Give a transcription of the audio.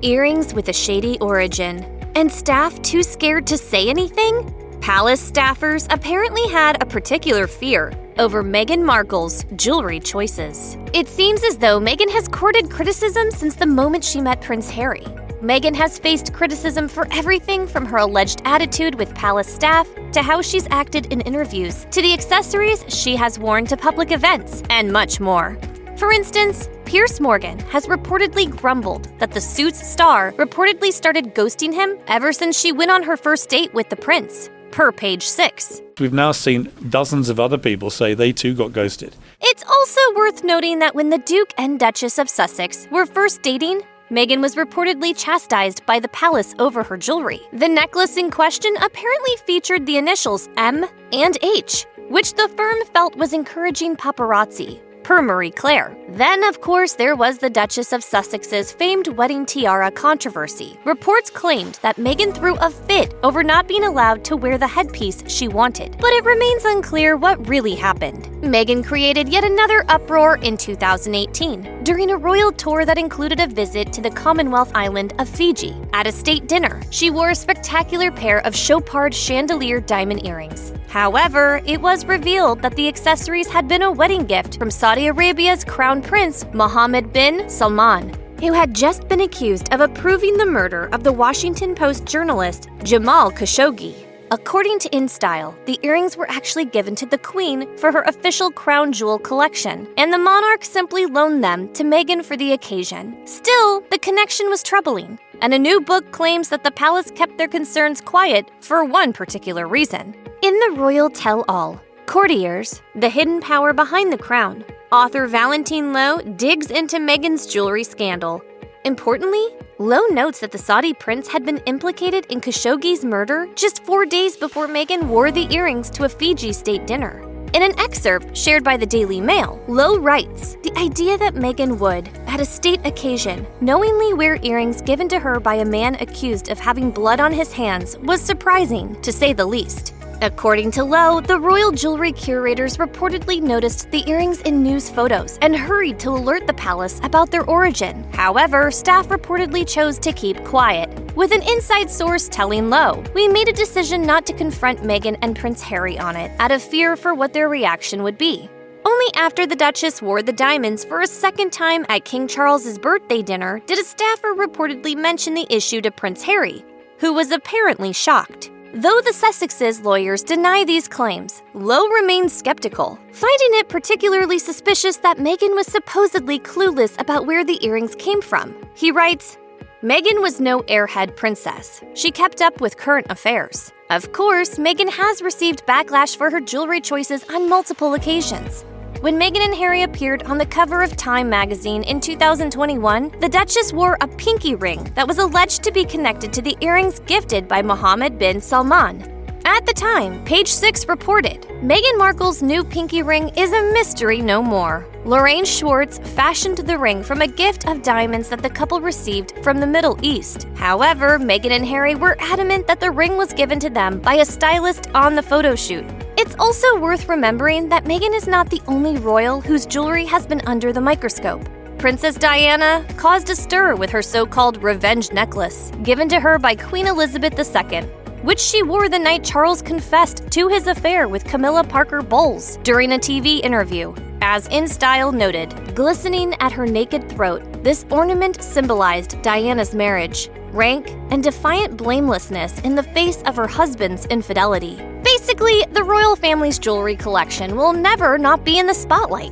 Earrings with a shady origin. And staff too scared to say anything? Palace staffers apparently had a particular fear over Meghan Markle's jewelry choices. It seems as though Meghan has courted criticism since the moment she met Prince Harry. Meghan has faced criticism for everything from her alleged attitude with palace staff to how she's acted in interviews to the accessories she has worn to public events, and much more. For instance, Piers Morgan has reportedly grumbled that the Suits star reportedly started ghosting him ever since she went on her first date with the prince, per Page 6. We've now seen dozens of other people say they too got ghosted. It's also worth noting that when the Duke and Duchess of Sussex were first dating, Meghan was reportedly chastised by the palace over her jewelry. The necklace in question apparently featured the initials M and H, which the firm felt was encouraging paparazzi, per Marie Claire. Then, of course, there was the Duchess of Sussex's famed wedding tiara controversy. Reports claimed that Meghan threw a fit over not being allowed to wear the headpiece she wanted, but it remains unclear what really happened. Meghan created yet another uproar in 2018 during a royal tour that included a visit to the Commonwealth island of Fiji. At a state dinner, she wore a spectacular pair of chopard chandelier diamond earrings. However, it was revealed that the accessories had been a wedding gift from Saudi Arabia's Crown Prince Mohammed bin Salman, who had just been accused of approving the murder of the Washington Post journalist Jamal Khashoggi. According to InStyle, the earrings were actually given to the Queen for her official crown jewel collection, and the monarch simply loaned them to Meghan for the occasion. Still, the connection was troubling, and a new book claims that the palace kept their concerns quiet for one particular reason. In the Royal Tell-All, Courtiers, The Hidden Power Behind the Crown, author Valentine Lowe digs into Meghan's jewelry scandal. Importantly, Lowe notes that the Saudi prince had been implicated in Khashoggi's murder just 4 days before Meghan wore the earrings to a Fiji state dinner. In an excerpt shared by the Daily Mail, Lowe writes, "The idea that Meghan would, at a state occasion, knowingly wear earrings given to her by a man accused of having blood on his hands was surprising, to say the least." According to Lowe, the royal jewelry curators reportedly noticed the earrings in news photos and hurried to alert the palace about their origin. However, staff reportedly chose to keep quiet, with an inside source telling Lowe, "We made a decision not to confront Meghan and Prince Harry on it, out of fear for what their reaction would be." Only after the Duchess wore the diamonds for a second time at King Charles's birthday dinner did a staffer reportedly mention the issue to Prince Harry, who was apparently shocked. Though the Sussex's lawyers deny these claims, Lowe remains skeptical, finding it particularly suspicious that Meghan was supposedly clueless about where the earrings came from. He writes, "Meghan was no airhead princess. She kept up with current affairs. Of course, Meghan has received backlash for her jewelry choices on multiple occasions. When Meghan and Harry appeared on the cover of Time magazine in 2021, the Duchess wore a pinky ring that was alleged to be connected to the earrings gifted by Mohammed bin Salman. At the time, Page 6 reported, Meghan Markle's new pinky ring is a mystery no more. Lorraine Schwartz fashioned the ring from a gift of diamonds that the couple received from the Middle East. However, Meghan and Harry were adamant that the ring was given to them by a stylist on the photo shoot. It's also worth remembering that Meghan is not the only royal whose jewelry has been under the microscope. Princess Diana caused a stir with her so-called revenge necklace, given to her by Queen Elizabeth II, which she wore the night Charles confessed to his affair with Camilla Parker Bowles during a TV interview. As InStyle noted, glistening at her naked throat, this ornament symbolized Diana's marriage, rank, and defiant blamelessness in the face of her husband's infidelity. Basically, the royal family's jewelry collection will never not be in the spotlight.